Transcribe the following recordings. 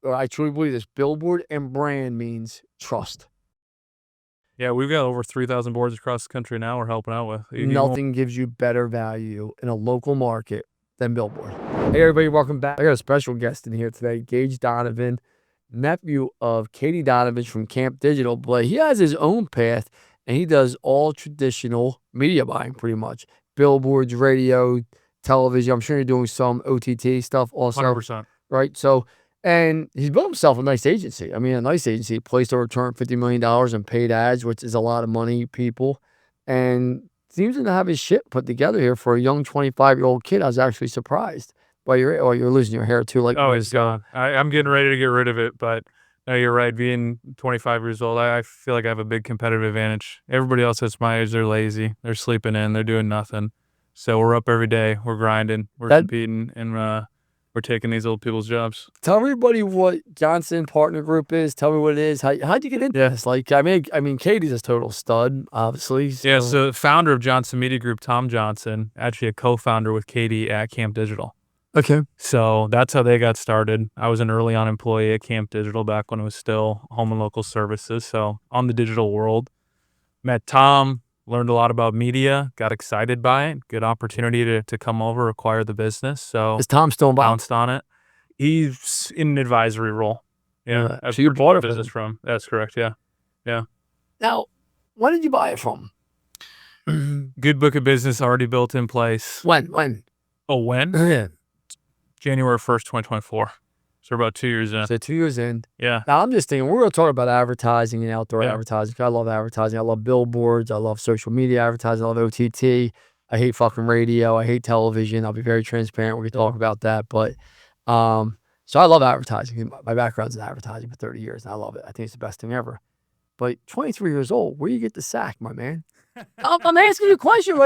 I truly believe this, billboard and brand means trust. Yeah, we've got over 3,000 boards across the country now we're helping out with. Nothing gives you better value in a local market than billboard. Hey everybody, welcome back. I got a special guest in here today, Gage Donovan, nephew of Katie Donovan from Camp Digital, but he has his own path and he does all traditional media buying pretty much. Billboards, radio, television. I'm sure you're doing some OTT stuff also. 100%. Right? So, and he's built himself a nice agency. I mean, a nice agency, placed over $250 million in paid ads, which is a lot of money, people. And seems to have his shit put together here for a young 25-year-old kid. I was actually surprised. Well, you're losing your hair too. Like, oh, it's gone. I'm getting ready to get rid of it, but no, you're right. Being 25 years old, I feel like I have a big competitive advantage. Everybody else that's my age, they're lazy. They're sleeping in. They're doing nothing. So we're up every day. We're grinding. We're competing, and we're taking these old people's jobs. Tell everybody what Johnson Partner Group is. Tell me what it is. How'd you get into this? Like, I mean, Katie's a total stud, obviously. So. Yeah, so founder of Johnson Media Group, Tom Johnson, actually a co-founder with Katie at Camp Digital. Okay. So that's how they got started. I was an early on employee at Camp Digital back when it was still home and local services. So on the digital world, met Tom, learned a lot about media, got excited by it. Good opportunity to come over, acquire the business. So is Tom still involved? Bounced on it. He's in an advisory role. Yeah. So you bought a business from. That's correct. Yeah. Yeah. Now, when did you buy it from? Good book of business already built in place. When? Oh, when? Yeah. January 1st, 2024. So we're about 2 years in. So 2 years in. Yeah. Now I'm just thinking, we're going to talk about advertising and outdoor advertising. I love advertising. I love billboards. I love social media advertising. I love OTT. I hate fucking radio. I hate television. I'll be very transparent. We can talk about that. But, so I love advertising. My background's in advertising for 30 years and I love it. I think it's the best thing ever. But 23 years old, where you get the sack, my man? I'm asking you a question,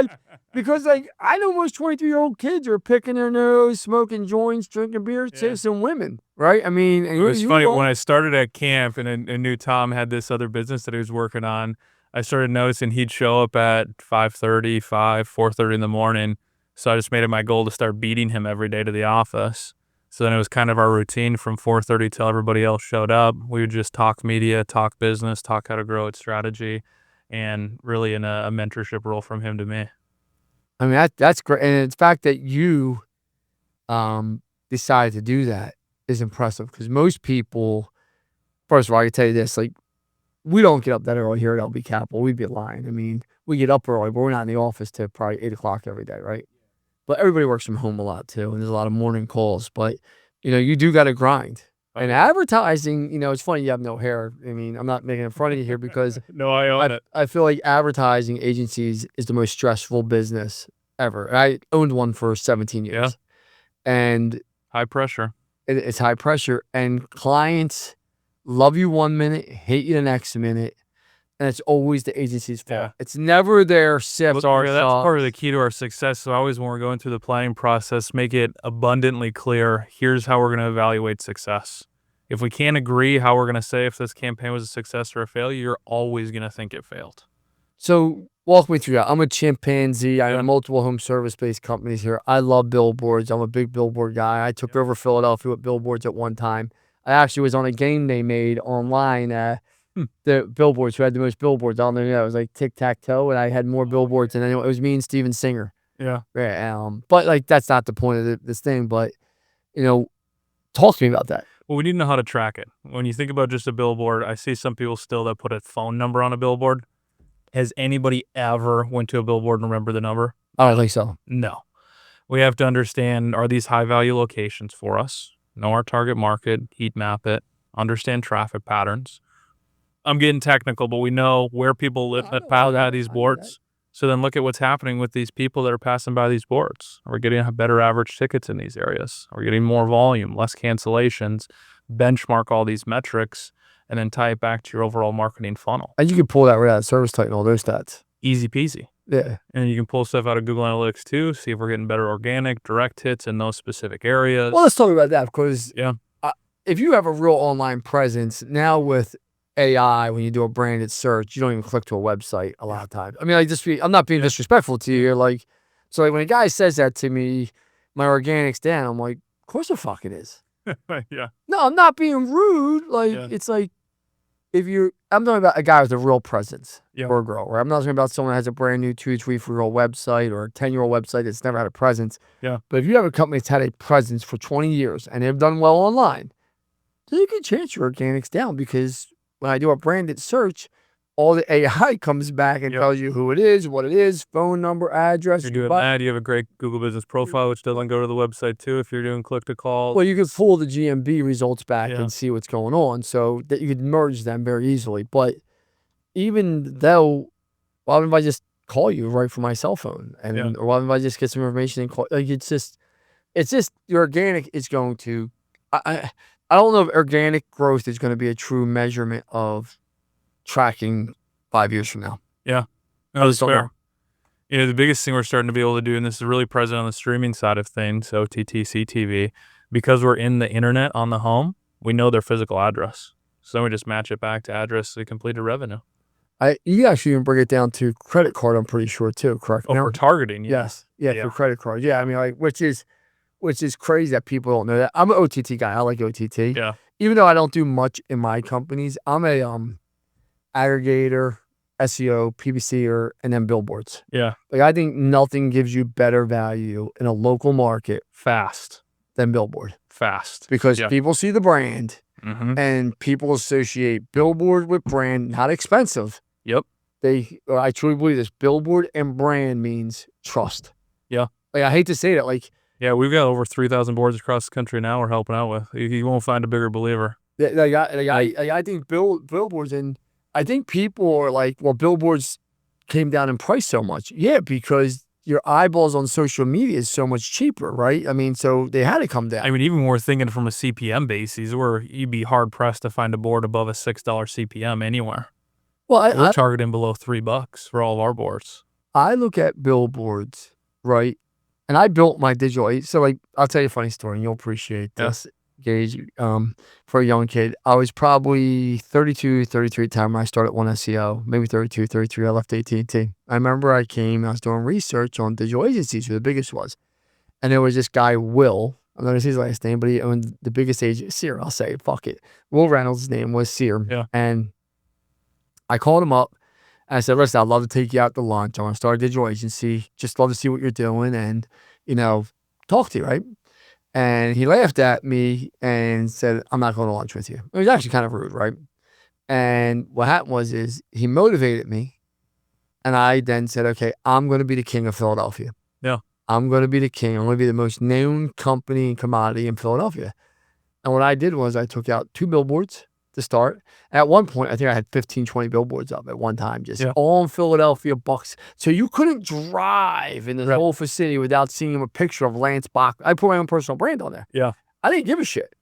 because like I know most 23-year-old kids are picking their nose, smoking joints, drinking beer, chasing women, right? I mean, it was funny when I started at camp and I knew Tom had this other business that he was working on. I started noticing he'd show up at 5:30, 4:30 in the morning. So I just made it my goal to start beating him every day to the office. So then it was kind of our routine from 4:30 till everybody else showed up. We would just talk media, talk business, talk how to grow its strategy. And really in a mentorship role from him to me. I mean, that's great. And the fact that you decided to do that is impressive, because most people, first of all, I can tell you this, like, we don't get up that early here at LB Capital. We'd be lying. I mean, we get up early, but we're not in the office till probably 8 o'clock every day, right? But everybody works from home a lot too, and there's a lot of morning calls. But, you know, you do got to grind. And advertising, you know, it's funny you have no hair. I mean, I'm not making it fun of you here because no, I own it. I feel like advertising agencies is the most stressful business ever. I owned one for 17 years. Yeah. And high pressure. It's high pressure. And clients love you 1 minute, hate you the next minute. And it's always the agency's fault. Yeah. It's never their SIFs or that's part of the key to our success. So always when we're going through the planning process, make it abundantly clear, here's how we're going to evaluate success. If we can't agree how we're going to say if this campaign was a success or a failure, you're always going to think it failed. So walk me through that. I'm a chimpanzee. I have multiple home service-based companies here. I love billboards. I'm a big billboard guy. I took over Philadelphia with billboards at one time. I actually was on a game they made online. The billboards, who had the most billboards on there. It was like tic-tac-toe, and I had more billboards than anyone. It was me and Steven Singer. Yeah. But like, that's not the point of this thing. But, you know, talk to me about that. Well, we need to know how to track it. When you think about just a billboard, I see some people still that put a phone number on a billboard. Has anybody ever went to a billboard and remember the number? I don't think so. No. We have to understand, are these high-value locations for us? Know our target market, heat map it, understand traffic patterns. I'm getting technical, but we know where people live that pass out these boards. So then look at what's happening with these people that are passing by these boards. Are we getting better average tickets in these areas? Are we getting more volume, less cancellations? Benchmark all these metrics and then tie it back to your overall marketing funnel. And you can pull that right out of Service Titan, all those stats. Easy peasy. Yeah. And you can pull stuff out of Google Analytics too, see if we're getting better organic, direct hits in those specific areas. Well, let's talk about that, because if you have a real online presence, now with AI, when you do a branded search, you don't even click to a website a lot of times. I mean, I'm not being disrespectful to you. Like, so like when a guy says that to me, my organic's down, I'm like, of course the fuck it is. Yeah. No, I'm not being rude. Like, Yeah. it's like, I'm talking about a guy with a real presence Yeah. or a girl, right? I'm not talking about someone that has a brand new 2, 3, 4-year-old website or a 10-year-old website that's never had a presence. Yeah. But if you have a company that's had a presence for 20 years and they've done well online, there's a good chance your organic's down, because when I do a branded search, all the AI comes back and tells you who it is, what it is, phone number, address. You're doing that. You have a great Google Business Profile, which doesn't go to the website too if you're doing click-to-call. Well, you can pull the GMB results back and see what's going on, so that you could merge them very easily. But even though, why don't I just call you right from my cell phone, and or why don't I just get some information and call? Like, it's just your organic is going to. I don't know if organic growth is going to be a true measurement of tracking 5 years from now. Yeah, no, that's fair. The biggest thing we're starting to be able to do, and this is really present on the streaming side of things, OTT, CTV, because we're in the internet on the home, we know their physical address. So then we just match it back to address to completed revenue. You actually even bring it down to credit card, I'm pretty sure too, correct? Oh, for targeting, Yes. Yeah, for credit cards. Yeah, I mean, like, which is crazy that people don't know that. I'm an OTT guy. I like OTT. Yeah. Even though I don't do much in my companies, I'm a aggregator, SEO, PPCer, and then billboards. Yeah. Like, I think nothing gives you better value in a local market fast than billboard. Fast. Because people see the brand, and people associate billboard with brand, not expensive. Yep. I truly believe this. Billboard and brand means trust. Yeah. Like, I hate to say that. Like, yeah, we've got over 3,000 boards across the country now we're helping out with. You won't find a bigger believer. I think billboards, and I think people are like, well, billboards came down in price so much. Yeah, because your eyeballs on social media is so much cheaper, right? I mean, so they had to come down. I mean, even we're thinking from a CPM basis, where you'd be hard pressed to find a board above a $6 CPM anywhere. Well, we're targeting below $3 for all of our boards. I look at billboards, right? And I built my digital. So, like, I'll tell you a funny story, and you'll appreciate this, Gage. For a young kid, I was probably 32, 33 at the time when I started One SEO, maybe 32, 33. I left AT&T. I remember I was doing research on digital agencies, who the biggest was. And there was this guy, Will. I'm not going to say his last name, but he owned the biggest agency, Sear. I'll say it, fuck it. Will Reynolds' name was Sear. Yeah. And I called him up. And I said, listen, I'd love to take you out to lunch. I want to start a digital agency. Just love to see what you're doing and, talk to you, right? And he laughed at me and said, I'm not going to lunch with you. It was actually kind of rude, right? And what happened is he motivated me. And I then said, okay, I'm going to be the king of Philadelphia. Yeah. I'm going to be the king. I'm going to be the most known company and commodity in Philadelphia. And what I did was I took out 2 billboards to start. At one point, I think I had 15, 20 billboards up at one time, just all in Philadelphia bucks. So you couldn't drive in the whole vicinity without seeing a picture of Lance Bachmann. I put my own personal brand on there. Yeah. I didn't give a shit.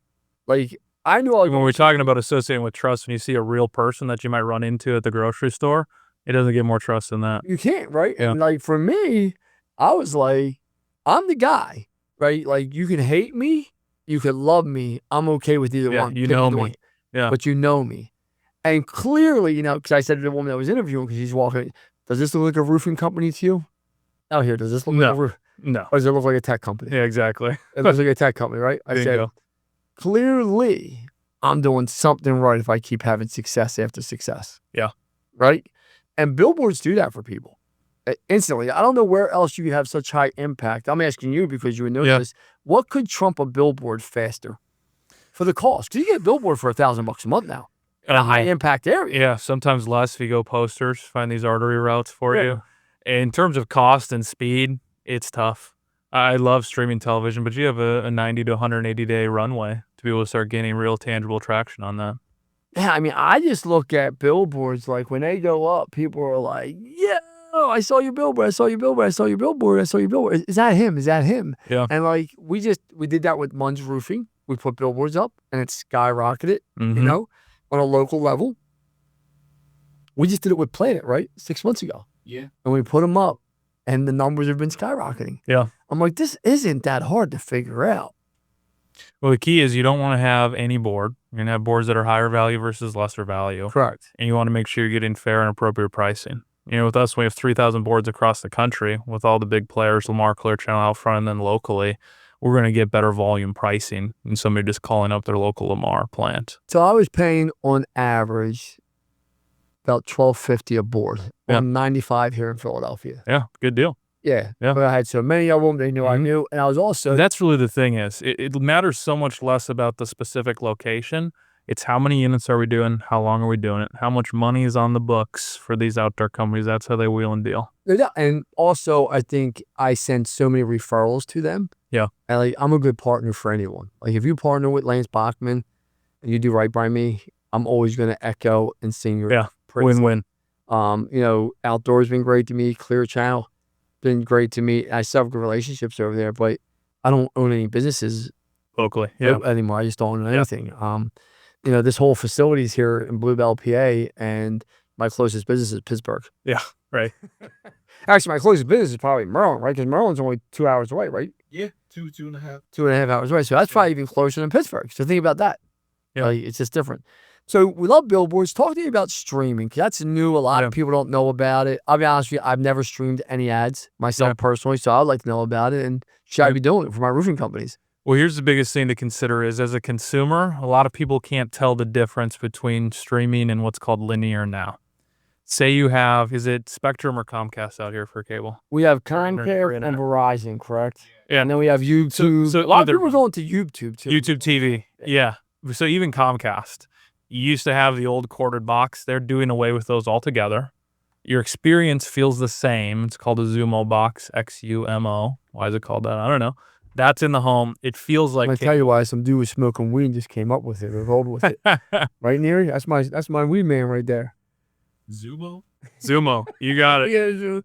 Like, I knew when we're talking about associating with trust, when you see a real person that you might run into at the grocery store, it doesn't get more trust than that. You can't, right? Yeah. And like, for me, I was like, I'm the guy, right? Like, you can hate me, you can love me. I'm okay with either one. You know me. Yeah. But you know me. And clearly, because I said to the woman that was interviewing, because she's walking, does this look like a roofing company to you? Out here, does this look like a roof? No. Or does it look like a tech company? Yeah, exactly. It looks like a tech company, right? I said, clearly, I'm doing something right if I keep having success after success. Yeah. Right? And billboards do that for people. Instantly. I don't know where else you could have such high impact. I'm asking you because you would know this. What could trump a billboard faster for the cost? Because you get a billboard for $1,000 a month now. In a high impact area. Yeah, sometimes less if you go posters, find these artery routes for you. In terms of cost and speed, it's tough. I love streaming television, but you have a 90 to 180 day runway to be able to start gaining real tangible traction on that. Yeah, I mean, I just look at billboards, like when they go up, people are like, yeah, I saw your billboard, I saw your billboard, I saw your billboard, I saw your billboard. Is that him? Is that him? Yeah. And like, we did that with Munn's Roofing. We put billboards up and it skyrocketed, on a local level. We just did it with Planet, right? 6 months ago. Yeah. And we put them up and the numbers have been skyrocketing. Yeah. I'm like, this isn't that hard to figure out. Well, the key is you don't want to have any board. You're going to have boards that are higher value versus lesser value. Correct. And you want to make sure you're getting fair and appropriate pricing. With us, we have 3,000 boards across the country with all the big players, Lamar, Clear Channel, Outfront, and then locally. we're going to get better volume pricing than somebody just calling up their local Lamar plant. So I was paying on average about $12.50 a board on 95 here in Philadelphia. Yeah, good deal. Yeah. Yeah. But I had so many of them, they knew I knew. And I was also... That's really the thing is, it matters so much less about the specific location. It's how many units are we doing? How long are we doing it? How much money is on the books for these outdoor companies? That's how they wheel and deal. Yeah. And also, I think I send so many referrals to them. Yeah. And like, I'm a good partner for anyone. Like, if you partner with Lance Bachmann and you do right by me, I'm always going to echo and sing your praise. Win-win. You know, Outdoors been great to me. Clear Channel been great to me. I still have good relationships over there, but I don't own any businesses locally anymore. I just don't own anything. You know, this whole facility is here in Bluebell, PA, and my closest business is Pittsburgh. Yeah, right. Actually, my closest business is probably Maryland, right? Because Maryland's only 2 hours away, right? Yeah, two and a half. 2.5 hours away. So that's probably even closer than Pittsburgh. So think about that. Yeah. It's just different. So we love billboards. Talk to me about streaming, because that's new. A lot of people don't know about it. I'll be honest with you, I've never streamed any ads myself personally, so I'd like to know about it, and should I be doing it for my roofing companies? Well, here's the biggest thing to consider is, as a consumer, a lot of people can't tell the difference between streaming and what's called linear now. Say you have, is it Spectrum or Comcast out here for cable? We have Comcast and Verizon, correct? Yeah. And then we have YouTube. So a lot of people are going to YouTube too. YouTube TV. Yeah. So even Comcast, you used to have the old corded box. They're doing away with those altogether. Your experience feels the same. It's called a Xumo box, XUMO. Why is it called that? I don't know. That's in the home. It feels like... I'm going to tell you why. Some dude was smoking weed and just came up with it or rolled with it. Right, Neary? That's my weed man right there. Zumo? Xumo. You got it. Yeah,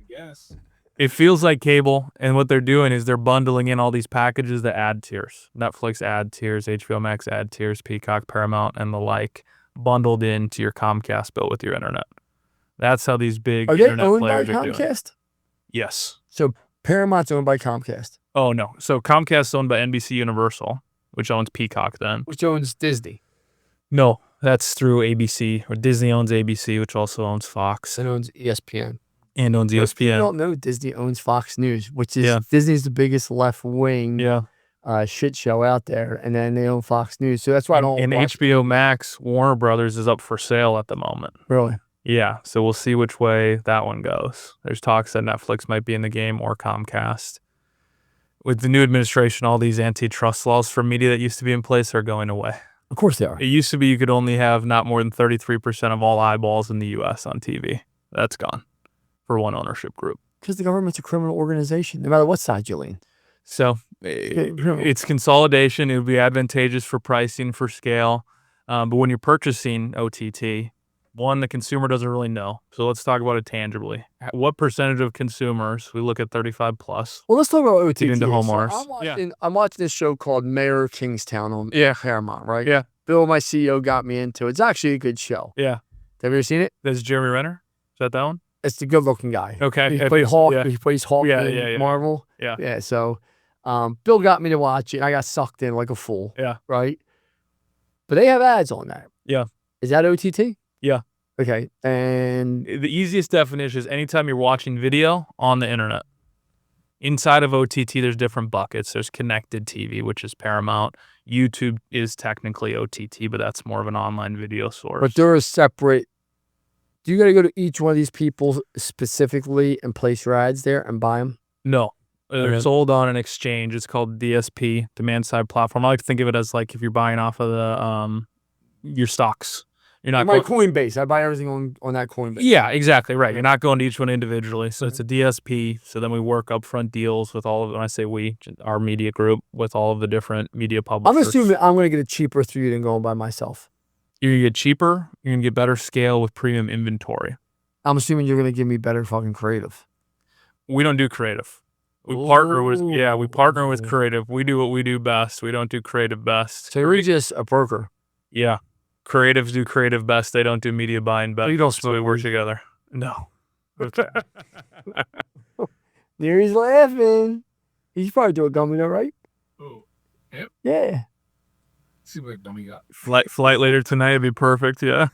Yes. It feels like cable, and what they're doing is they're bundling in all these packages, the ad tiers. Netflix ad tiers, HBO Max ad tiers, Peacock, Paramount, and the like, bundled into your Comcast bill with your internet. That's how these big internet players are doing it. Are they owned by Comcast? Yes. So Paramount's owned by Comcast. Oh, no. So Comcast's owned by NBC Universal, which owns Peacock then. Which owns Disney. No, that's through ABC, or Disney owns ABC, which also owns Fox. It owns ESPN. And owns ESPN. You don't know Disney owns Fox News, which is Disney's the biggest left-wing shit show out there, and then they own Fox News. So that's why I don't And HBO Max, Warner Brothers is up for sale at the moment. Really? Yeah, so we'll see which way that one goes. There's talks that Netflix might be in the game, or Comcast. With the new administration, all these antitrust laws for media that used to be in place are going away. Of course they are. It used to be you could only have not more than 33% of all eyeballs in the U.S. on TV. That's gone for one ownership group. Because the government's a criminal organization, no matter what side you lean. So it's consolidation. It would be advantageous for pricing, for scale. But when you're purchasing OTT, one, the consumer doesn't really know. So let's talk about it tangibly. What percentage of consumers, we look at 35 plus. Well, let's talk about OTT. Into home Mars. I'm watching this show called Mayor of Kingstown on Paramount, right? Yeah. Bill, my CEO, got me into it. It's actually a good show. Yeah. Have you ever seen it? That's Jeremy Renner? Is that one? It's the good-looking guy. Okay. He plays Hawk. He plays Hawk in Marvel. Yeah. Yeah. So, Bill got me to watch it. I got sucked in like a fool. Yeah. Right. But they have ads on that. Yeah. Is that OTT? Yeah. Okay. And the easiest definition is anytime you're watching video on the internet. Inside of OTT, there's different buckets. There's connected TV, which is Paramount. YouTube is technically OTT, but that's more of an online video source. But they're a separate. Do you got to go to each one of these people specifically and place your ads there and buy them? No. They're sold on an exchange. It's called DSP, demand side platform. I like to think of it as like if you're buying off of the your stocks. You're not my Coinbase. I buy everything on that Coinbase. Yeah, exactly right. You're not going to each one individually. So it's a DSP. So then we work upfront deals with all of, when I say we, our media group, with all of the different media publishers. I'm assuming I'm going to get it cheaper through you than going by myself. You're going to get cheaper. You're going to get better scale with premium inventory. I'm assuming you're going to give me better fucking creative. We don't do creative. We partner with creative. We do what we do best. We don't do creative best. So you're just a broker. Yeah. Creatives do creative best. They don't do media buying best. You don't so we work together. No. Okay. There he's laughing. He's probably doing gummy though, right? Oh, yep. Yeah. See what gummy got. Flight later tonight would be perfect. Yeah.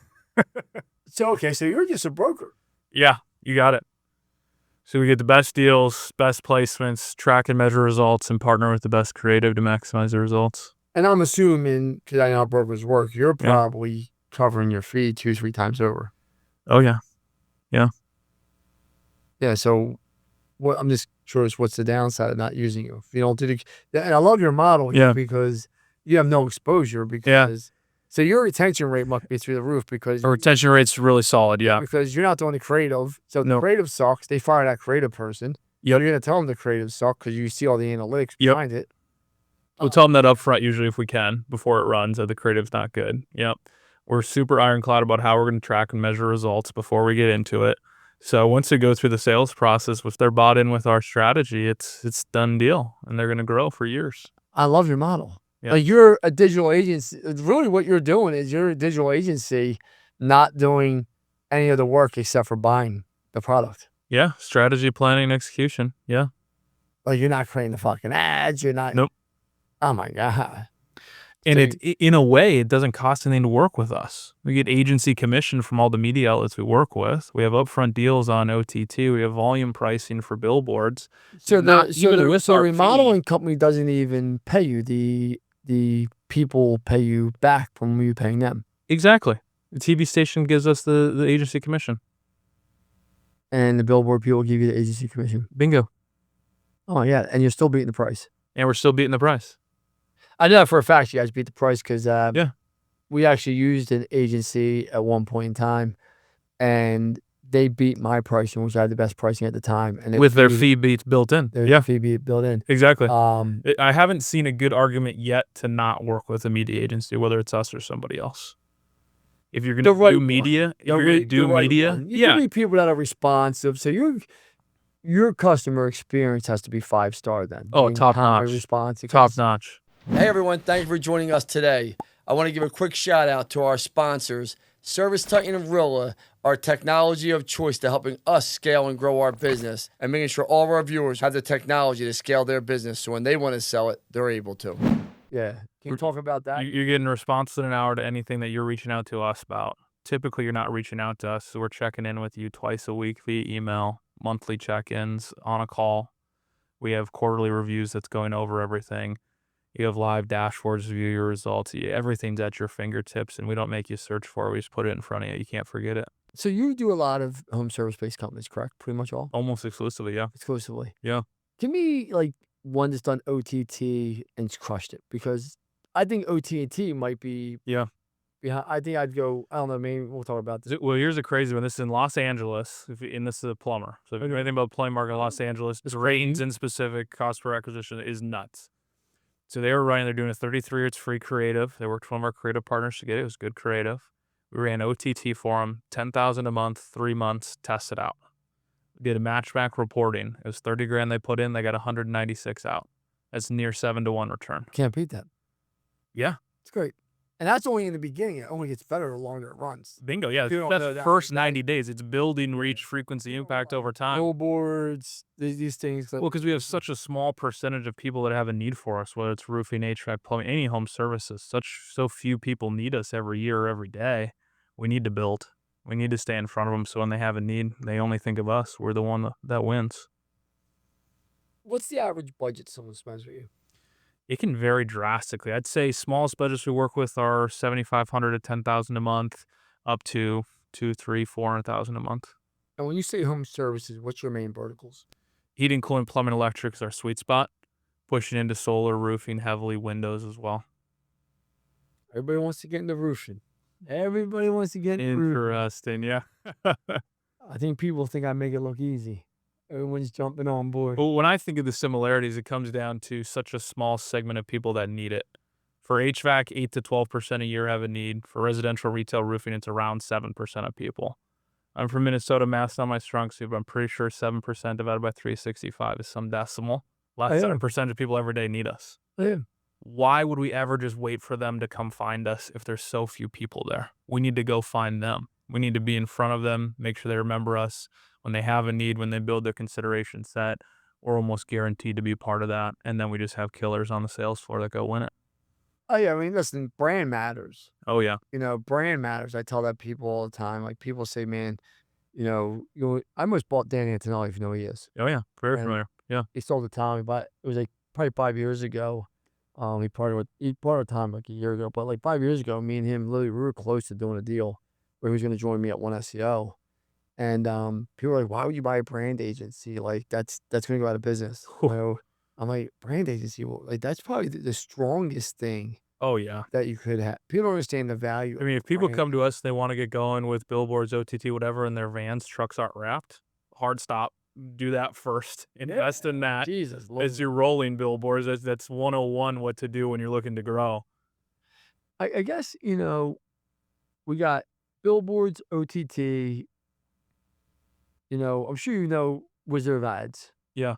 So you're just a broker. Yeah, you got it. So we get the best deals, best placements, track and measure results, and partner with the best creative to maximize the results. And I'm assuming, because I know how brokers work, you're probably covering your fee 2-3 times over. Oh yeah. Yeah. So I'm just curious, what's the downside of not using you? If you don't do the, and I love your model here because you have no exposure because, so your retention rate must be through the roof because Our retention rate's really solid. Yeah. because you're not doing the creative. So the creative sucks. They fire that creative person. You're going to tell them the creative sucks because you see all the analytics behind it. We'll tell them that up front usually if we can before it runs that the creative's not good. Yep. We're super ironclad about how we're going to track and measure results before we get into it. So once they go through the sales process, if they're bought in with our strategy, it's done deal, and they're going to grow for years. I love your model. Yeah. Like you're a digital agency. Really what you're doing is you're a digital agency not doing any of the work except for buying the product. Yeah. Strategy, planning, and execution. Yeah. Like you're not creating the fucking ads. You're not. Nope. Oh my God. And in a way, it doesn't cost anything to work with us. We get agency commission from all the media outlets we work with. We have upfront deals on OTT. We have volume pricing for billboards. So the remodeling company doesn't even pay you. The people pay you back from you paying them. Exactly. The TV station gives us the agency commission. And the billboard people give you the agency commission. Bingo. Oh yeah, and you're still beating the price. And we're still beating the price. I know for a fact you guys beat the price because Yeah. we actually used an agency at one point in time, and they beat my pricing, which I had the best pricing at the time. And with their fee beats built in. Their fee beat built in. Exactly. I haven't seen a good argument yet to not work with a media agency, whether it's us or somebody else. If you're going to do media, you need people that are responsive. So your customer experience has to be 5-star then. Oh, top notch. Responsive. Top notch. Hey everyone, thank you for joining us today. I want to give a quick shout out to our sponsors, Service Titan and Rilla, our technology of choice to helping us scale and grow our business and making sure all of our viewers have the technology to scale their business so when they want to sell it, they're able to. Yeah. Can you talk about that? You're getting a response in an hour to anything that you're reaching out to us about. Typically, you're not reaching out to us, so we're checking in with you twice a week via email, monthly check-ins, on a call. We have quarterly reviews that's going over everything. You have live dashboards to view your results. Everything's at your fingertips, and we don't make you search for it. We just put it in front of you. You can't forget it. So you do a lot of home service-based companies, correct? Pretty much all? Almost exclusively, yeah. Exclusively. Yeah. Give me like one that's done OTT and crushed it, because I think OTT might be. Yeah. Yeah, I think I'd go. I don't know. Maybe we'll talk about this. Well, here's a crazy one. This is in Los Angeles, and this is a plumber. So if you know anything about the plumbing market in Los Angeles, ratings in specific, cost per acquisition is nuts. So they were running. They're doing a 33. It's free creative. They worked with one of our creative partners to get it. It was good creative. We ran OTT for them, $10,000 a month, 3 months, test it out. Did a matchback reporting. It was $30,000 they put in. They got 196 out. That's near 7-to-1 return. Can't beat that. Yeah, it's great. And that's only in the beginning. It only gets better the longer it runs. Bingo. Yeah, that's first 90 days. It's building reach, frequency, impact over time. Billboards, these things. Well, because we have such a small percentage of people that have a need for us, whether it's roofing, HVAC, plumbing, any home services. So few people need us every year or every day. We need to build. We need to stay in front of them, so when they have a need, they only think of us. We're the one that wins. What's the average budget someone spends with you? It can vary drastically. I'd say smallest budgets we work with are $7,500 to $10,000 a month, up to $200,000, $300,000, $400,000 a month. And when you say home services, what's your main verticals? Heating, cooling, plumbing, electric is our sweet spot. Pushing into solar, roofing, heavily windows as well. Everybody wants to get into roofing. Everybody wants to get into roofing. Interesting, yeah. I think people think I make it look easy. Everyone's jumping on board. Well, when I think of the similarities, it comes down to such a small segment of people that need it. For HVAC, 8 to 12% a year have a need. For residential retail roofing, it's around 7% of people. I'm from Minnesota. Math's not my strong suit, but I'm pretty sure 7% divided by 365 is some decimal. Less than 7% of people every day need us. Yeah. Why would we ever just wait for them to come find us if there's so few people there? We need to go find them. We need to be in front of them, make sure they remember us. When they have a need, when they build their consideration set, we're almost guaranteed to be part of that. And then we just have killers on the sales floor that go win it. Oh, yeah. I mean, listen, brand matters. Oh, yeah. Brand matters. I tell that people all the time. Like, people say, man, I almost bought Dan Antonelli, if you know who he is. Oh yeah, very And familiar. Yeah. He sold to Tommy, but it was like probably 5 years ago. He parted with Tommy like a year ago, but like 5 years ago, me and him literally we were close to doing a deal where he was going to join me at One SEO. And people were like, "Why would you buy a brand agency? Like that's going to go out of business." I'm like, brand agency, well, like that's probably the strongest thing Oh yeah. that you could have. People don't understand the value. I mean, of if people brand. come to us, they want to get going with billboards, OTT, whatever, and their vans, trucks aren't wrapped. Hard stop. Do that first. Invest in that Jesus, as you're rolling billboards. That's 101 what to do when you're looking to grow. I guess we got billboards, OTT. I'm sure you know Wizard of Ads. Yeah.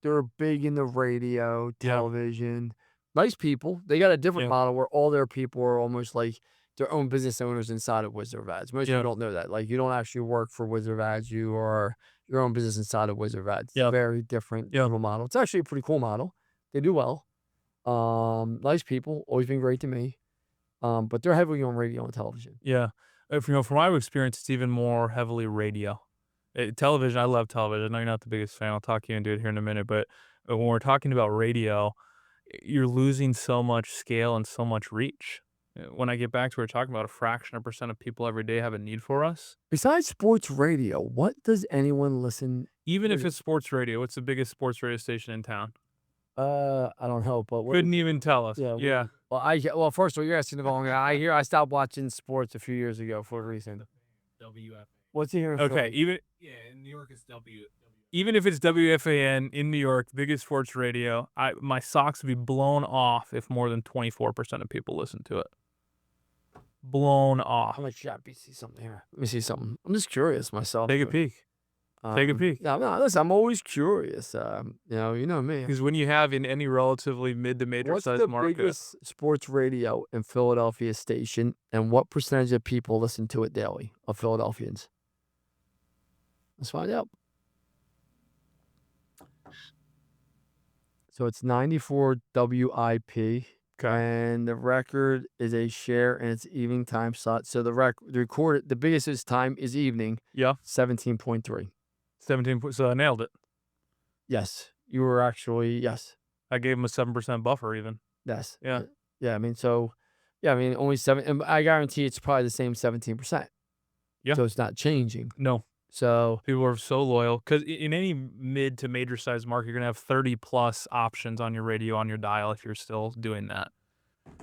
They're big in the radio, television. Nice people. They got a different model where all their people are almost like their own business owners inside of Wizard of Ads. Most people don't know that. Like you don't actually work for Wizard of Ads. You are your own business inside of Wizard of Ads. Yeah. Very different little model. It's actually a pretty cool model. They do well. Nice people. Always been great to me. But they're heavily on radio and television. Yeah. From my experience, it's even more heavily radio. Television, I love television. I know you're not the biggest fan. I'll talk you into it here in a minute. But when we're talking about radio, you're losing so much scale and so much reach. When I get back to what we're talking about, a fraction of % of people every day have a need for us. Besides sports radio, what does anyone listen? Even if it's sports radio, what's the biggest sports radio station in town? I don't know, but Couldn't even tell us. Yeah. Yeah. Well, first of all, you're asking the wrong guy. I stopped watching sports a few years ago for a reason. WFA. What's he here? Okay. In New York, it's W. Even if it's WFAN in New York, biggest sports radio, my socks would be blown off if more than 24% of people listen to it. Blown off. I'm gonna see something here. Let me see something. I'm just curious myself. Take a peek. Take a peek. No, listen, I'm always curious. You know me. Because when you have in any relatively mid to major size market, what's the biggest sports radio in Philadelphia station, and what percentage of people listen to it daily of Philadelphians? Let's find out. So it's 94 WIP. Okay. And the record is a share and it's evening time slot. So the biggest time is evening. Yeah. 17.3. 17. So I nailed it. Yes. You were actually, yes. I gave him a 7% buffer even. Yes. Yeah. Yeah. Only 7. And I guarantee it's probably the same 17%. Yeah. So it's not changing. No. So people are so loyal because in any mid to major size market, you're going to have 30 plus options on your radio, on your dial if you're still doing that.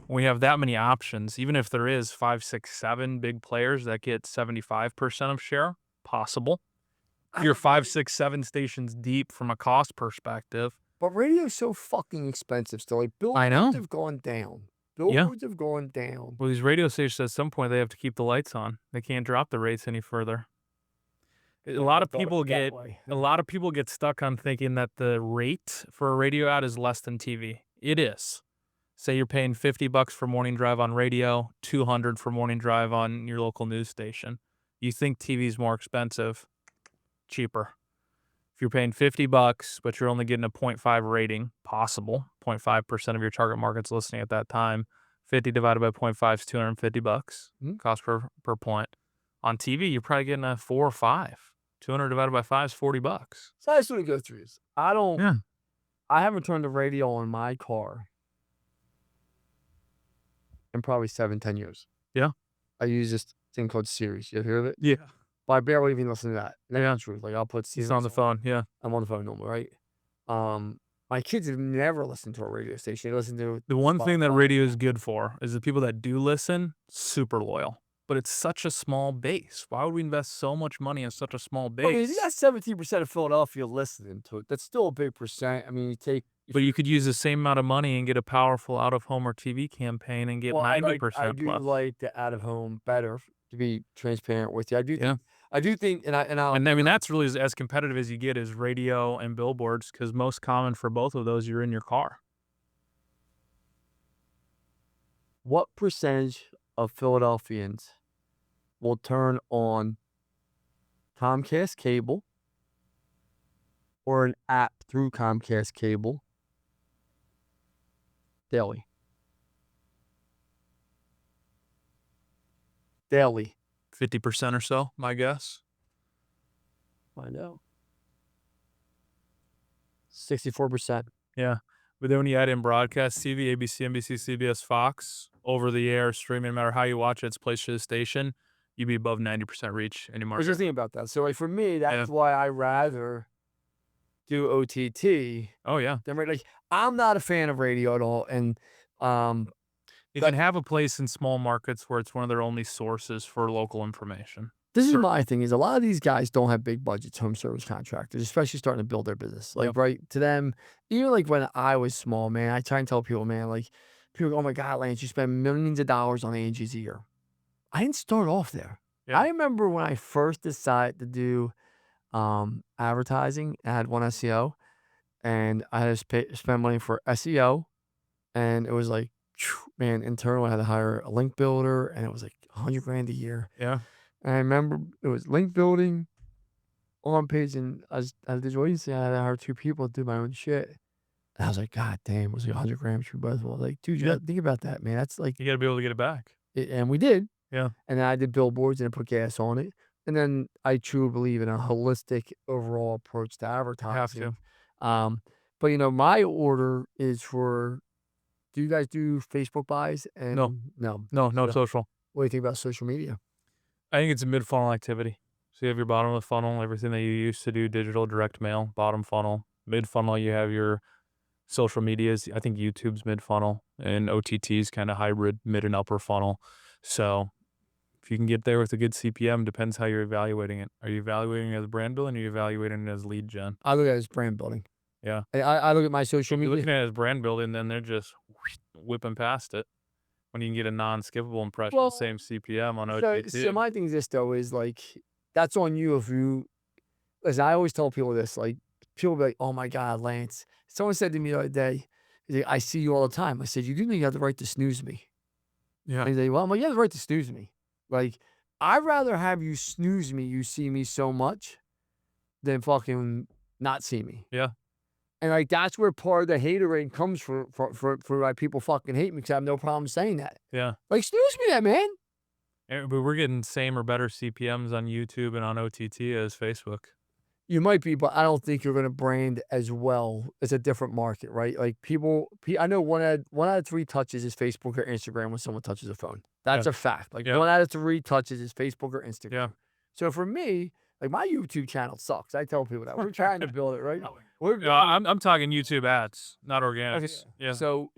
When we have that many options, even if there is 5, 6, 7 big players that get 75% of share, possible. You're 5, 6, 7 stations deep from a cost perspective. But radio's so fucking expensive still. Like billboards have gone down. Billboards have gone down. Well, these radio stations at some point they have to keep the lights on. They can't drop the rates any further. A lot of people get stuck on thinking that the rate for a radio ad is less than TV. It is. Say you're paying $50 for morning drive on radio, $200 for morning drive on your local news station. You think TV is more expensive, cheaper. If you're paying $50, but you're only getting a 0.5 rating, possible, 0.5% of your target market's listening at that time, 50 divided by 0.5 is $250 cost per point. On TV, you're probably getting a 4 or 5. 200 divided by 5 is $40. So I just want to go through this. I haven't turned the radio on my car in probably 7-10 years. Yeah. I use this thing called Sirius. You ever hear of it? Yeah. But I barely even listen to that. That's the truth. Like I'll put He's on the phone. Yeah. I'm on the phone normally, right? My kids have never listened to a radio station. They listen to the one thing that radio is good for is the people that do listen, super loyal. But it's such a small base. Why would we invest so much money in such a small base? Okay, you got 17% of Philadelphia listening to it. That's still a big percent. I mean, but you could use the same amount of money and get a powerful out-of-home or TV campaign and get 90% I do plus. like the out-of-home better, to be transparent with you. I do think, and I mean, that's really as competitive as you get is radio and billboards because most common for both of those, you're in your car. What percentage of Philadelphians will turn on Comcast cable or an app through Comcast cable daily? Daily. 50% or so, my guess. Find out. 64%. Yeah. But then when you add in broadcast TV, ABC, NBC, CBS, Fox, over the air, streaming, no matter how you watch it, it's placed to the station, you'd be above 90% reach I anymore. was just thinking about that. So like for me, that's why I rather do OTT. Oh, yeah. Than like I'm not a fan of radio at all, and You can have a place in small markets where it's one of their only sources for local information. this is my thing: is a lot of these guys don't have big budgets, home service contractors, especially starting to build their business. Like right to them, even like when I was small, man, I try and tell people, man, like people go, oh my God, Lance, you spend millions of dollars on agencies a year. I didn't start off there. Yeah. I remember when I first decided to do advertising. I had one SEO, and I had to spend money for SEO, and it was like, man, internal. I had to hire a link builder, and it was like $100,000 a year. Yeah. And I remember it was link building, on page, and as a digital agency, I had to hire 2 people to do my own shit. And I was like, God damn, it was like $100,000 for both of them. I was like, dude, you gotta think about that, man. That's like, you gotta be able to get it back. And we did. Yeah. And then I did billboards and I put gas on it. And then I truly believe in a holistic overall approach to advertising. Have to. But you know, my order is for, do you guys do Facebook buys? And No, So, social. what do you think about social media? I think it's a mid-funnel activity. So you have your bottom of the funnel, everything that you used to do, digital, direct mail, bottom funnel. Mid-funnel, you have your social medias. I think YouTube's mid-funnel, and OTT's kind of hybrid, mid and upper funnel. So if you can get there with a good CPM, depends how you're evaluating it. Are you evaluating it as brand building, or are you evaluating it as lead gen? I look at it as brand building. Yeah. I look at my social If you're media. looking at it as brand building, then they're just whipping past it. When you can get a non-skippable impression, Well, same CPM on So, OTT. so my thing is this though, is like, that's on you if you, as I always tell people this, like people be like, oh my God, Lance. Someone said to me the other day, he's like, I see you all the time. I said, you do know you have the right to snooze me. Yeah. And he's like, well, I'm like, you have the right to snooze me. Like, I'd rather have you snooze me, you see me so much, than fucking not see me. Yeah. And like, that's where part of the haterade comes for why people fucking hate me, because I have no problem saying that. Yeah. Like, snooze me that, man. But we're getting same or better CPMs on YouTube and on OTT as Facebook. You might be, but I don't think you're going to brand as well. It's a different market, right? Like I know one out of 3 touches is Facebook or Instagram when someone touches a phone. That's a fact. Like 1 out of 3 touches is Facebook or Instagram. Yeah. So for me, like my YouTube channel sucks. I tell people that we're trying to build it, right? I'm talking YouTube ads, not organic. Okay. Yeah. So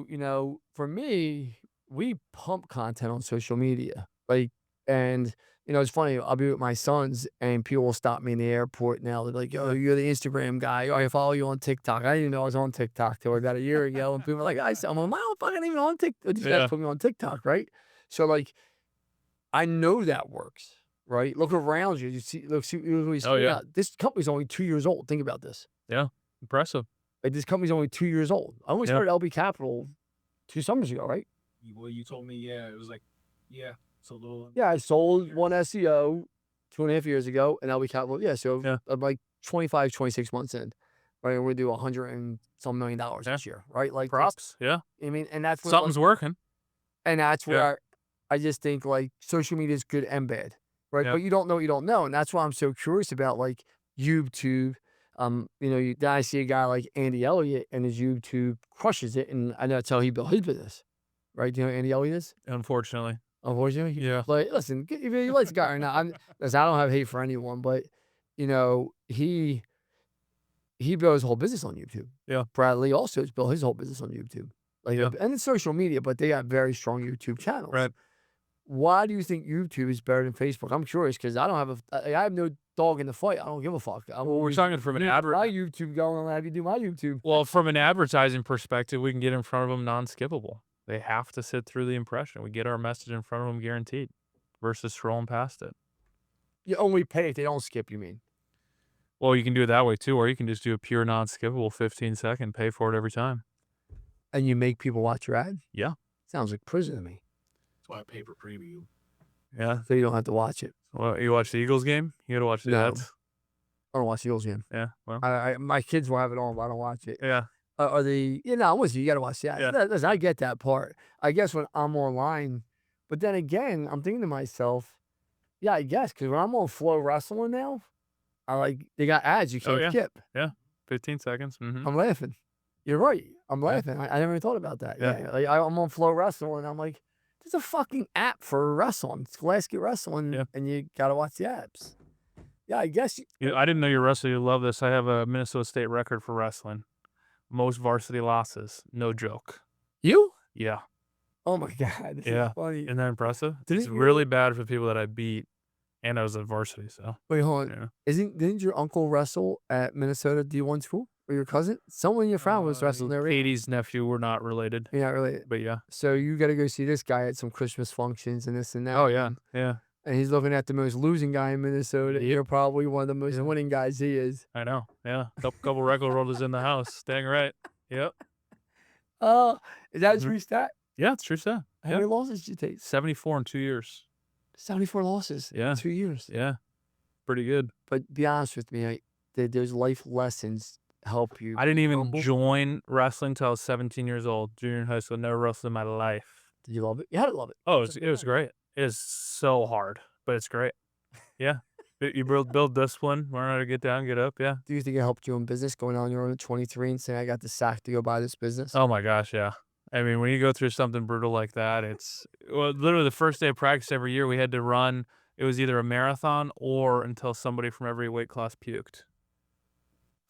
you know, for me, we pump content on social media, like, and you know, it's funny. I'll be with my sons, and people will stop me in the airport now. They're like, "Yo, you're the Instagram guy. Oh, I follow you on TikTok." I didn't even know I was on TikTok till about a year ago, and people were like, I'm like, "I'm fucking even on TikTok." These guys put me on TikTok, right? So like, I know that works, right? Look around you. You see, look, see what he's This company's only 2 years old. Think about this. Yeah. Impressive. Like, this company's only 2 years old. I only started LB Capital 2 summers ago, right? Well, you told me, it was like, it's a little. Yeah, I sold one SEO 2.5 years ago, and LB Capital. Yeah, so I'm like 25, 26 months in, right? And we do $100 and some million this year, right? Like, props. Yeah. I mean, and that's something's working. And that's where I just think like social media is good and bad, right? But you don't know what you don't know, and that's why I'm so curious about like YouTube. You know, then I see a guy like Andy Elliott, and his YouTube crushes it, and I know that's how he built his business, right? Do you know who Andy Elliott is? Unfortunately. Yeah. But listen, if you like the guy or not, listen, I don't have hate for anyone, but you know, he built his whole business on YouTube. Yeah. Bradley also has built his whole business on YouTube. Like, and it's social media, but they got very strong YouTube channels. Right. Why do you think YouTube is better than Facebook? I'm curious, because I have no dog in the fight. I don't give a fuck. Well, we're talking from an my YouTube going on. Have you do my YouTube? Well, from an advertising perspective, we can get in front of them non-skippable. They have to sit through the impression. We get our message in front of them guaranteed, versus scrolling past it. You only pay if they don't skip, you mean? Well, you can do it that way too, or you can just do a pure non-skippable 15-second, pay for it every time. And you make people watch your ad? Yeah. Sounds like prison to me. That's why I pay for preview. Yeah. So you don't have to watch it. Well, you watch the Eagles game? You got to watch the ads? I don't watch the Eagles game. Yeah. Well, my kids will have it on, but I don't watch it. Yeah. I'm with you. You got to watch the ads. Yeah. Listen, I get that part. I guess when I'm online, but then again, I'm thinking to myself, yeah, I guess, because when I'm on Flow Wrestling now, they got ads you can't yeah. skip. Yeah. 15 seconds. I'm laughing. You're right. I'm laughing. I never even thought about that. Yeah. Yeah. Like I'm on Flow Wrestle and I'm like, there's a fucking app for wrestling. It's Glasgow Wrestling, Yeah. and you gotta watch the apps. Yeah, I guess. I didn't know you're wrestling. You love this. I have a Minnesota State record for wrestling. Most varsity losses. No joke. You? Yeah. Oh my God. This Yeah. is funny. Isn't that impressive? Didn't It's you- really bad for the people that I beat, and I was at varsity, so. Wait, hold on. Yeah. Didn't your uncle wrestle at Minnesota D1 school? Or your cousin? Someone in your family was wrestling there. Right? Katie's nephew, we're not related, You're not really. but yeah. So you got to go see this guy at some Christmas functions and this and that. Oh, yeah. Yeah. And he's looking at the most losing guy in Minnesota. You're probably one of the most winning guys he is. I know. Yeah. Couple record holders in the house. Dang right. Yep. Oh, is that a true stat? Yeah, it's true stuff. How many losses did you take? 74 in 2 years. 74 losses. Yeah. In 2 years. Yeah. Pretty good. But be honest with me, those life lessons help you. I didn't even humble. join wrestling until I was 17 years old. Junior in high school. Never wrestled in my life. Did you love it? You had to love it. Oh, it was great. It is so hard, but it's great. Yeah. You build discipline, learn how to get down, get up. Yeah. Do you think it helped you in business going on your own at 23 and saying, I got the sack to go buy this business? Oh my gosh, yeah. I mean, when you go through something brutal like that, literally the first day of practice every year we had to run. It was either a marathon or until somebody from every weight class puked.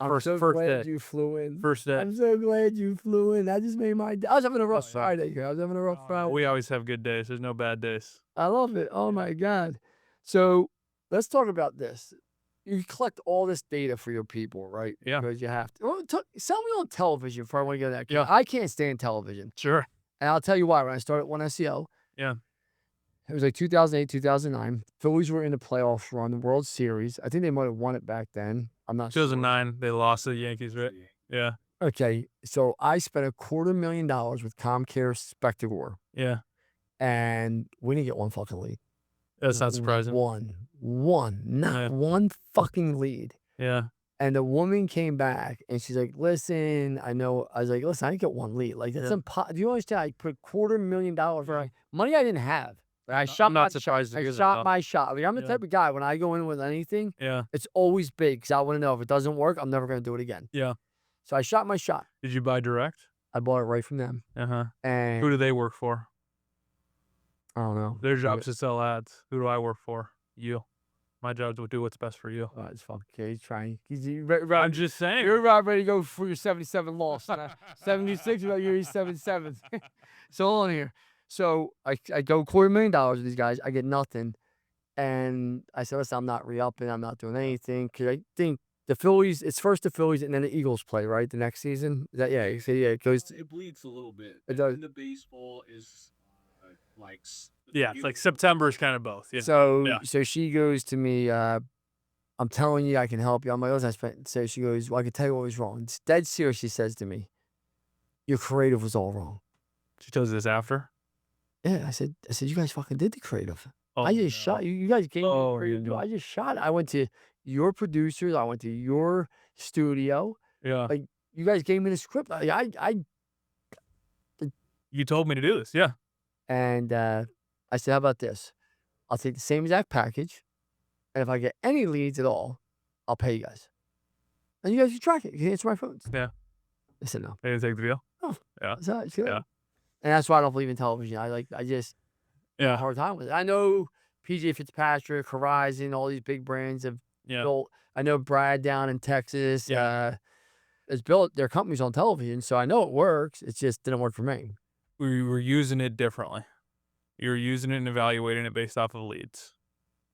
I'm so glad you flew in. First day. I'm so glad you flew in. That just made my day. I was having a rough Friday here. I was having a rough Friday. We always have good days. There's no bad days. I love it. Oh my God. So let's talk about this. You collect all this data for your people, right? Yeah. Because you have to. Well, sell me on television before I want to get that. Yeah. I can't stand television. Sure. And I'll tell you why. When I started One SEO, Yeah. it was like 2008, 2009. Phillies were in the playoffs run, the World Series. I think they might have won it back then. I'm not sure. 2009, they lost to the Yankees, right? Yeah. Okay. So I spent $250,000 with Comcare Spectacor. Yeah. And we didn't get one fucking lead. That's not surprising. Not one fucking lead. Yeah. And the woman came back and she's like, listen, I know. I was like, listen, I didn't get one lead. Like, that's impossible. Do you understand? I put $250,000 for money I didn't have. Like, I'm not surprised. I shot my shot. Like, I'm the type of guy, when I go in with anything, it's always big because I want to know if it doesn't work, I'm never going to do it again. Yeah. So I shot my shot. Did you buy direct? I bought it right from them. Uh-huh. And who do they work for? I don't know. Their job is to sell ads. Who do I work for? You. My job is to do what's best for you. Oh, it's fucking okay. He's trying. I'm just saying. You're about ready to go for your 77 loss. 76, you're 77. So hold on here. So I go $250,000 with these guys. I get nothing. And I said, listen, I'm not re-upping. I'm not doing anything. Because I think the Phillies, it's first the Phillies and then the Eagles play, right? The next season. Is that, yeah, you say, yeah, it goes. It bleeds a little bit. It does. And the baseball is like. Yeah, it's like September is kind of both. Yeah. So she goes to me, I'm telling you I can help you. I'm like, listen, so she goes, well, I can tell you what was wrong. It's dead serious, she says to me, your creative was all wrong. She tells you this after? Yeah, I said, you guys fucking did the creative. Oh, I just shot you. You guys gave me Oh, creative. you- I just shot it. I went to your producers. I went to your studio. Yeah. Like, you guys gave me the script. You told me to do this. Yeah. And I said, how about this? I'll take the same exact package. And if I get any leads at all, I'll pay you guys. And you guys can track it. You can answer my phones. Yeah. I said, no. They didn't take the deal? Oh, Yeah. that's all right. It's good. Yeah. And that's why I don't believe in television. I just have a Yeah. hard time with it. I know PJ Fitzpatrick, Horizon, all these big brands have Yeah. built. I know Brad down in Texas Yeah. has built their companies on television, so I know it works. It just didn't work for me. We were using it differently. You're using it and evaluating it based off of leads.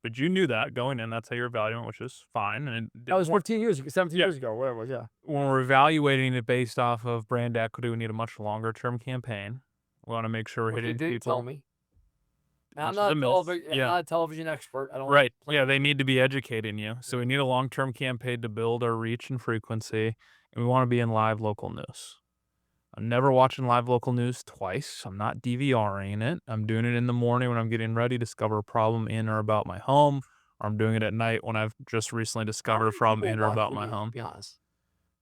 But you knew that going in. That's how you're evaluating, which is fine. And That was 14 years ago, 17 Yeah. years ago, whatever it was, yeah. when we're evaluating it based off of brand equity, we need a much longer term campaign. We want to make sure we're Which they hitting did people. tell me. I'm Which is not, a myth. I'm Yeah. not a television expert. I don't Right. Yeah, they need to be educating you. So we need a long-term campaign to build our reach and frequency, and we want to be in live local news. I'm never watching live local news twice. I'm not DVRing it. I'm doing it in the morning when I'm getting ready to discover a problem in or about my home, or I'm doing it at night when I've just recently discovered a problem in or about my home. To be honest.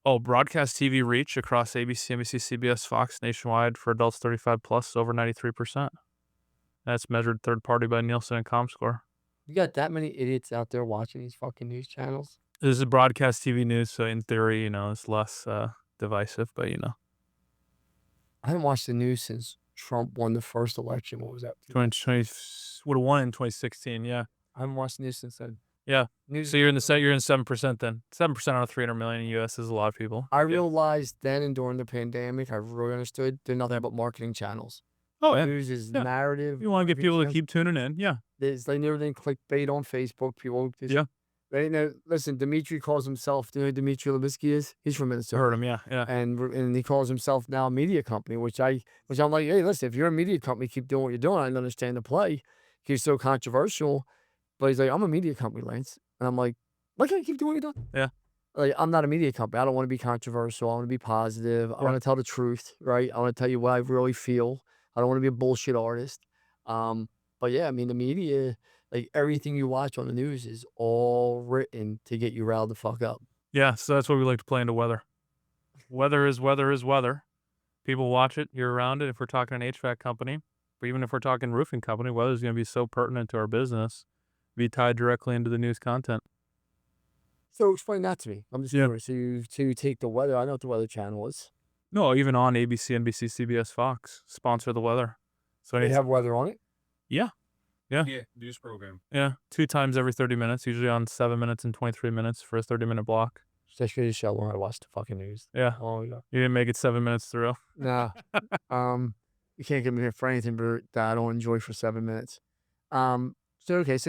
Oh, broadcast TV reach across ABC, NBC, CBS, Fox nationwide for adults 35 plus is over 93%. That's measured third party by Nielsen and ComScore. You got that many idiots out there watching these fucking news channels? This is broadcast TV news, so in theory, it's less divisive, but I haven't watched the news since Trump won the first election. What was that? 2020 would have won in 2016. Yeah. I haven't watched the news since then. Yeah. News. So you're in 7% then. 7% out of 300 million in the US is a lot of people. I realized then and during the pandemic, I really understood they're nothing but marketing channels. Oh, yeah. News is Yeah. narrative. You want to get people to keep tuning in. Yeah. There's like everything clickbait on Facebook. People just, Yeah. They know. Listen, Dimitri calls himself. Do you know who Dimitri Levinsky is? He's from Minnesota. Heard him. Yeah. Yeah. And he calls himself now a media company, which I'm like, hey, listen, if you're a media company, keep doing what you're doing. I understand the play. He's so controversial, but he's like, I'm a media company, Lance, and I'm like, why can't you keep doing what you're doing? Yeah. Like, I'm not a media company. I don't want to be controversial. I want to be positive. I want to tell the truth, right? I want to tell you what I really feel. I don't want to be a bullshit artist. But yeah, I mean, the media, like everything you watch on the news is all written to get you riled the fuck up. Yeah, so that's what we like to play into weather. Weather is weather. People watch it, you're around it if we're talking an HVAC company. But even if we're talking roofing company, weather's going to be so pertinent to our business, be tied directly into the news content. So explain that to me. I'm just curious. So you take the weather. I know what the Weather Channel is. No, even on ABC, NBC, CBS, Fox, sponsor the weather. So They have weather on it? Yeah. Yeah, news program. Yeah, 2 times every 30 minutes, usually on 7 minutes and 23 minutes for a 30-minute block. Just to show when I watch the fucking news. Yeah. Oh, yeah. You didn't make it 7 minutes through. Nah. You can't get me here for anything that I don't enjoy for 7 minutes. So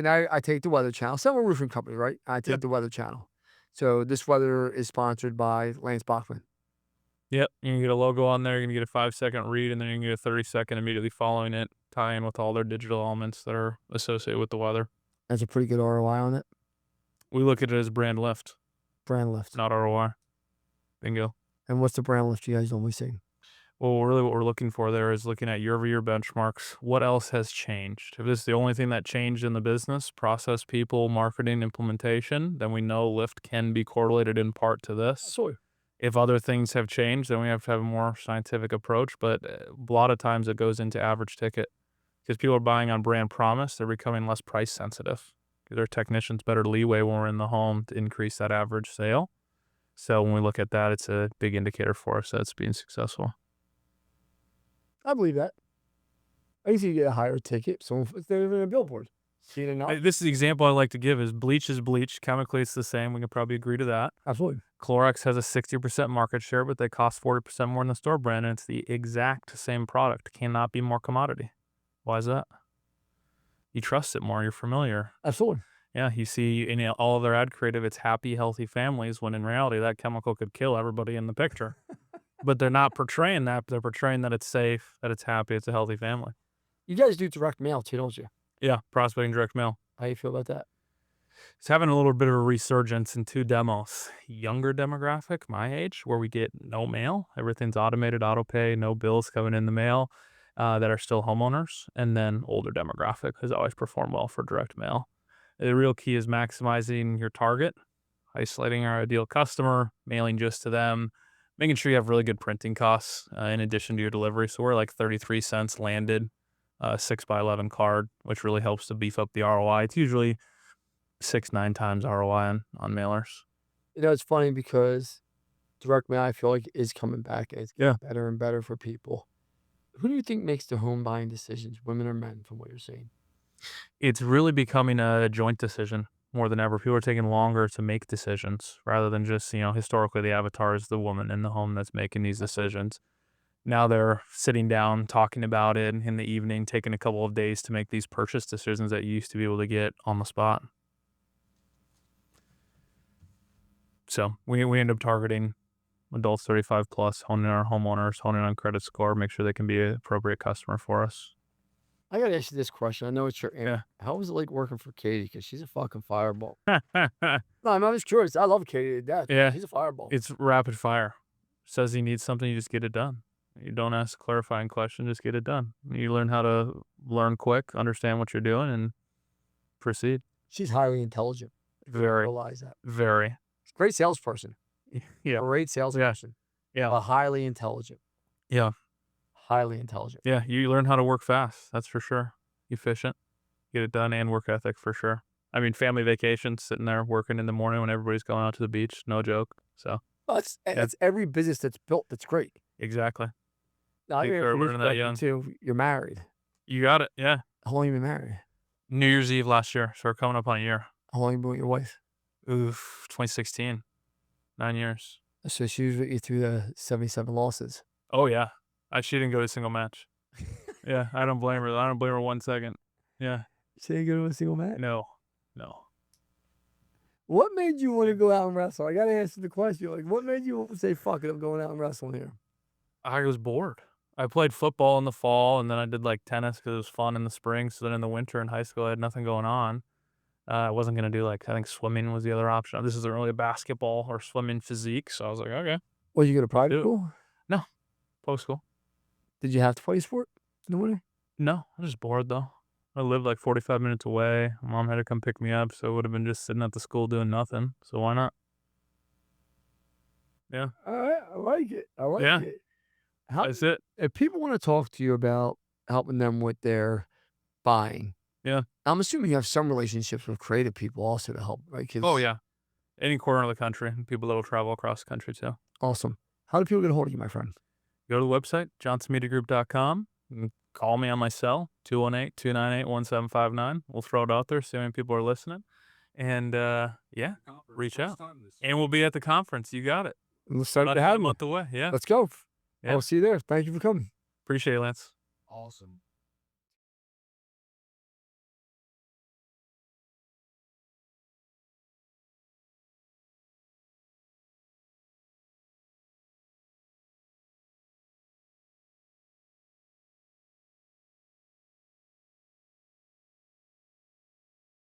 now I take the Weather Channel. Some roofing company, right? I take the Weather Channel. So this weather is sponsored by Lance Bachmann. Yep, you can get a logo on there, you're going to get a 5-second read, and then you can get a 30-second immediately following it, tie in with all their digital elements that are associated with the weather. That's a pretty good ROI on it. We look at it as brand lift. Brand lift. Not ROI. Bingo. And what's the brand lift you guys normally see? Well, really what we're looking for there is looking at year-over-year benchmarks. What else has changed? If this is the only thing that changed in the business, process, people, marketing, implementation, then we know lift can be correlated in part to this. Absolutely. If other things have changed, then we have to have a more scientific approach. But a lot of times it goes into average ticket because people are buying on brand promise. They're becoming less price sensitive. Give their technicians better leeway when we're in the home to increase that average sale. So when we look at that, it's a big indicator for us that it's being successful. I believe that. I usually get a higher ticket. So if they're in a billboard. See it enough? This is the example I like to give is bleach. Chemically, it's the same. We can probably agree to that. Absolutely. Clorox has a 60% market share, but they cost 40% more than the store brand, and it's the exact same product. Cannot be more commodity. Why is that? You trust it more. You're familiar. Absolutely. Yeah, you see in all of their ad creative, it's happy, healthy families, when in reality, that chemical could kill everybody in the picture. But they're not portraying that. They're portraying that it's safe, that it's happy, it's a healthy family. You guys do direct mail too, don't you? Yeah, prospecting direct mail. How you feel about that? It's having a little bit of a resurgence in 2 demos. Younger demographic, my age, where we get no mail. Everything's automated, auto pay, no bills coming in the mail that are still homeowners. And then older demographic has always performed well for direct mail. The real key is maximizing your target, isolating our ideal customer, mailing just to them, making sure you have really good printing costs in addition to your delivery. So we're like 33 cents landed, 6x11 card, which really helps to beef up the ROI. It's usually 6-9 times ROI on mailers. It's funny because direct mail, I feel like, is coming back. And it's getting better and better for people. Who do you think makes the home buying decisions, women or men, from what you're saying? It's really becoming a joint decision more than ever. People are taking longer to make decisions rather than just, historically the avatar is the woman in the home that's making these decisions. Now they're sitting down, talking about it in the evening, taking a couple of days to make these purchase decisions that you used to be able to get on the spot. So we end up targeting adults 35 plus, honing our homeowners, honing on credit score, make sure they can be an appropriate customer for us. I got to ask you this question. I know it's your aunt. Yeah. How was it like working for Katie? Because she's a fucking fireball. No, I'm just curious. I love Katie to death. Yeah. She's a fireball. It's rapid fire. Says you need something, you just get it done. You don't ask a clarifying question, just get it done. You learn how to learn quick, understand what you're doing, and proceed. She's highly intelligent. Very. Realize that. Very. Great salesperson. Yeah. Great salesperson. Yeah. But highly intelligent. Yeah. Highly intelligent. Yeah. You learn how to work fast. That's for sure. Efficient. Get it done, and work ethic for sure. I mean, family vacation, sitting there working in the morning when everybody's going out to the beach. No joke. So It's every business that's built that's great. exactly. Now, Take you're care of from learning that perspective young. too. You're married. You got it. Yeah. How long you been married? New Year's Eve last year. So we're coming up on a year. How long you been with your wife? Oof, 2016. 9 years. So she was with you through the 77 losses. Oh yeah. She didn't go to a single match. Yeah, I don't blame her. I don't blame her 1 second. Yeah. She didn't go to a single match? No. What made you want to go out and wrestle? I got to answer the question. Like, what made you say, fuck it, I'm going out and wrestling here? I was bored. I played football in the fall, and then I did like tennis because it was fun in the spring. So then in the winter in high school, I had nothing going on. I wasn't going to do I think swimming was the other option. This isn't really a basketball or swimming physique. So I was like, okay. Well, you go to private school? No. Post school. Did you have to play sport in the winter? No. I'm just bored though. I lived like 45 minutes away. Mom had to come pick me up, so it would have been just sitting at the school doing nothing. So why not? Yeah. All right. I like it. Yeah. That's it. If people want to talk to you about helping them with their buying, yeah, I'm assuming you have some relationships with creative people also to help, right? Oh, yeah. Any corner of the country. People that will travel across the country too. Awesome. How do people get a hold of you, my friend? Go to the website, johnsonmediagroup.com. Call me on my cell, 218-298-1759. We'll throw it out there, see how many people are listening. And yeah, reach out. And we'll be at the conference. You got it. We'll start to have a month away. Yeah. Let's go. Yeah. I'll see you there. Thank you for coming. Appreciate it, Lance. Awesome.